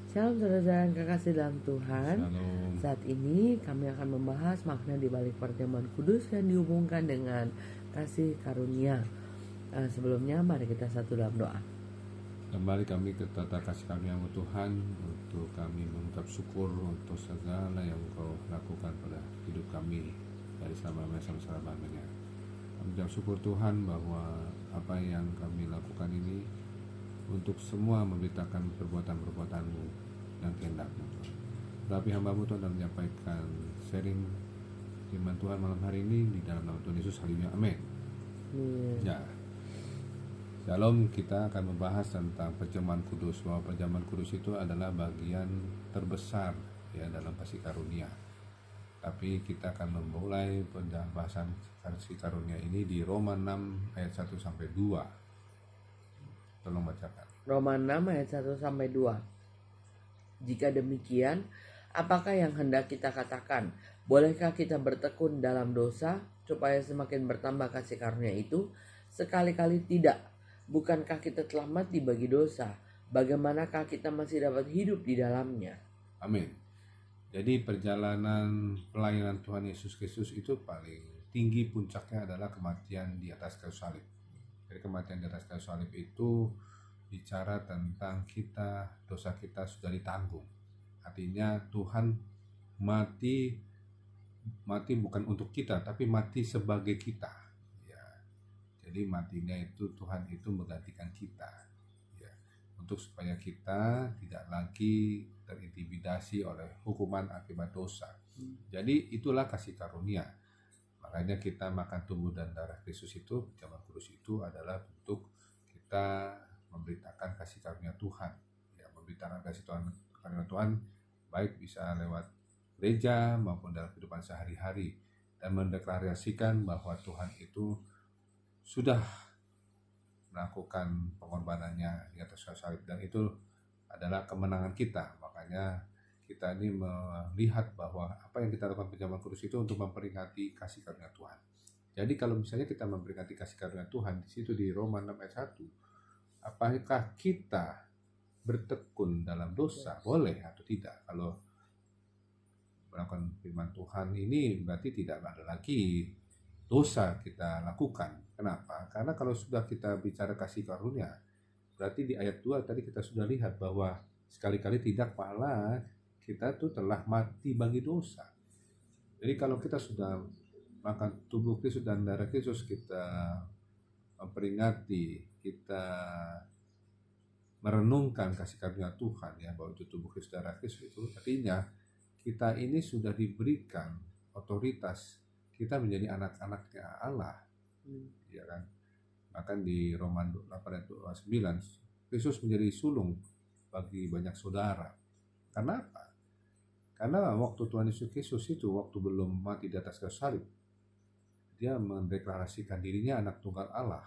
Shalom saudara yang kekasih dalam Tuhan. Shalom. Saat ini kami akan membahas makna di balik perjamuan kudus yang dihubungkan dengan kasih karunia. Sebelumnya mari kita satu dalam doa. Kembali kami ke tata kasih kami yang Tuhan, untuk kami mengucap syukur untuk segala yang Engkau lakukan pada hidup kami dari selama-lamanya sampai selama-lamanya. Kami ucap syukur Tuhan bahwa apa yang kami lakukan ini untuk semua memberitakan perbuatan-perbuatan-Mu dan kehendak-Mu Tuhan. Tapi hamba-Mu Tuhan dan menyampaikan sharing firman Tuhan malam hari ini di dalam nama Tuhan Yesus. Haleluya, amin. Ya, Shalom, kita akan membahas tentang perjamuan kudus, bahwa perjamuan kudus itu adalah bagian terbesar ya dalam kasih karunia. Tapi kita akan memulai pembahasan kasih karunia ini di Roma 6 ayat 1 sampai 2. Tolong bacakan. Roma 6 ayat 1 sampai 2. Jika demikian, apakah yang hendak kita katakan? Bolehkah kita bertekun dalam dosa supaya semakin bertambah kasih karunia itu? Sekali-kali tidak. Bukankah kita telah mati bagi dosa? Bagaimanakah kita masih dapat hidup di dalamnya? Amin. Jadi perjalanan pelayanan Tuhan Yesus Kristus itu paling tinggi puncaknya adalah kematian di atas kayu salib. Jadi kematian di atas kayu salib itu bicara tentang kita, dosa kita sudah ditanggung. Artinya Tuhan mati bukan untuk kita, tapi mati sebagai kita. Ya. Jadi matinya itu Tuhan itu menggantikan kita. Ya. Untuk supaya kita tidak lagi terintimidasi oleh hukuman akibat dosa. Jadi itulah kasih karunia. Makanya kita makan tubuh dan darah Kristus itu, perjamuan kudus itu adalah untuk kita memberitakan kasih karunia Tuhan. Ya, memberitakan kasih karunia Tuhan baik bisa lewat gereja maupun dalam kehidupan sehari-hari, dan mendeklarasikan bahwa Tuhan itu sudah melakukan pengorbanannya di atas kayu salib, dan itu adalah kemenangan kita. Makanya kita ini melihat bahwa apa yang kita lakukan perjamuan kudus itu untuk memperingati kasih karunia Tuhan. Jadi kalau misalnya kita memperingati kasih karunia Tuhan, di situ di Roma 6 ayat 1, apakah kita bertekun dalam dosa? Boleh atau tidak? Kalau melakukan firman Tuhan ini berarti tidak ada lagi dosa kita lakukan. Kenapa? Karena kalau sudah kita bicara kasih karunia, berarti di ayat 2 tadi kita sudah lihat bahwa sekali-kali tidak, malah kita tuh telah mati bagi dosa. Jadi kalau kita sudah makan tubuh Kristus dan darah Kristus, kita memperingati, kita merenungkan kasih karunia Tuhan ya, bahwa itu tubuh Kristus darah Kristus, itu artinya kita ini sudah diberikan otoritas, kita menjadi anak-anaknya Allah. Ya kan? Bahkan di Roma 8 ayat 9, Kristus menjadi sulung bagi banyak saudara. Karena apa? Karena waktu Tuhan Yesus Kristus itu, waktu belum mati di atas kayu salib, dia mendeklarasikan dirinya anak tunggal Allah.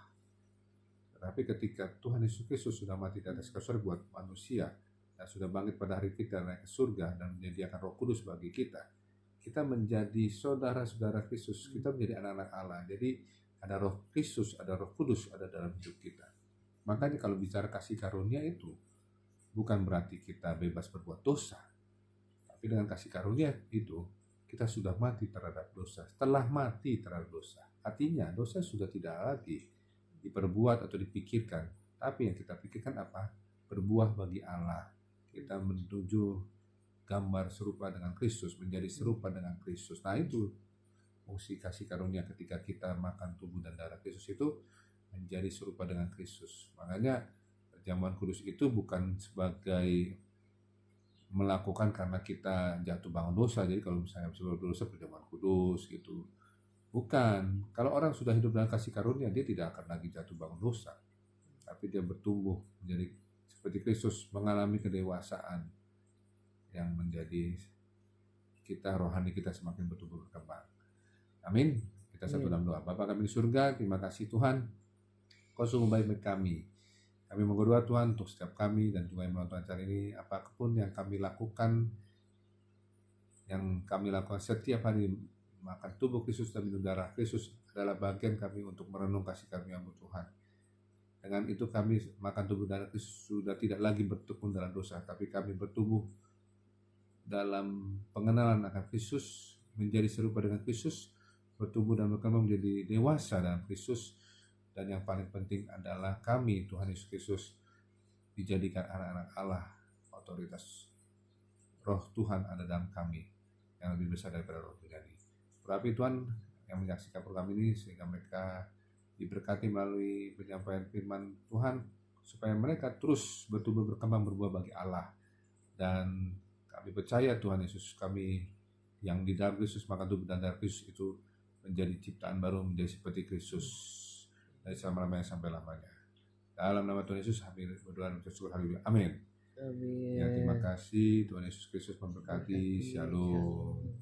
Tetapi ketika Tuhan Yesus Kristus sudah mati di atas kayu salib buat manusia, dan sudah bangkit pada hari kita naik ke surga dan menyediakan Roh Kudus bagi kita, kita menjadi saudara-saudara Kristus, kita menjadi anak-anak Allah. Jadi ada Roh Kristus, ada Roh Kudus ada dalam hidup kita. Makanya kalau bicara kasih karunia itu bukan berarti kita bebas berbuat dosa, tapi dengan kasih karunia itu kita sudah mati terhadap dosa. Setelah mati terhadap dosa, artinya dosa sudah tidak lagi diperbuat atau dipikirkan, tapi yang kita pikirkan apa? Berbuah bagi Allah. Kita menuju gambar serupa dengan Kristus, menjadi serupa dengan Kristus. Nah, itu fungsi kasih karunia ketika kita makan tubuh dan darah Kristus, itu menjadi serupa dengan Kristus. Makanya perjamuan kudus itu bukan sebagai melakukan karena kita jatuh bangun dosa. Jadi kalau misalnya berdosa perjamuan kudus gitu, bukan. Kalau orang sudah hidup dalam kasih karunia, dia tidak akan lagi jatuh bangun dosa, tapi dia bertumbuh menjadi seperti Kristus, mengalami kedewasaan yang menjadi kita, rohani kita semakin bertumbuh berkembang. Amin. Kita satu dalam doa. Bapa kami di surga, terima kasih Tuhan, Kau sungguh baik bagi kami. Kami berdoa Tuhan untuk setiap kami dan juga yang menonton acara ini, apapun yang kami lakukan, setiap hari, makan tubuh Kristus dan minum darah Kristus adalah bagian kami untuk merenung kasih karunia-Mu Tuhan. Dengan itu kami makan tubuh dan darah Kristus sudah tidak lagi bertekun dalam dosa, tapi kami bertumbuh dalam pengenalan akan Kristus, menjadi serupa dengan Kristus, bertumbuh dan berkembang menjadi dewasa dalam Kristus. Dan yang paling penting adalah kami, Tuhan Yesus Kristus, dijadikan anak-anak Allah. Otoritas Roh Tuhan ada dalam kami yang lebih besar daripada roh pribadi. Berarti Tuhan yang menyaksikan program ini, sehingga mereka diberkati melalui penyampaian firman Tuhan, supaya mereka terus bertumbuh berkembang berbuah bagi Allah. Dan kami percaya Tuhan Yesus, kami yang di dalam Kristus makan tubuh dan darah Kristus itu menjadi ciptaan baru, menjadi seperti Kristus dari selama-lamanya sampai lamanya. Dalam nama Tuhan Yesus kami berdoa dan bersyukur. Haleluya. Amin. Amin. Ya, terima kasih. Tuhan Yesus Kristus memberkati. Shalom.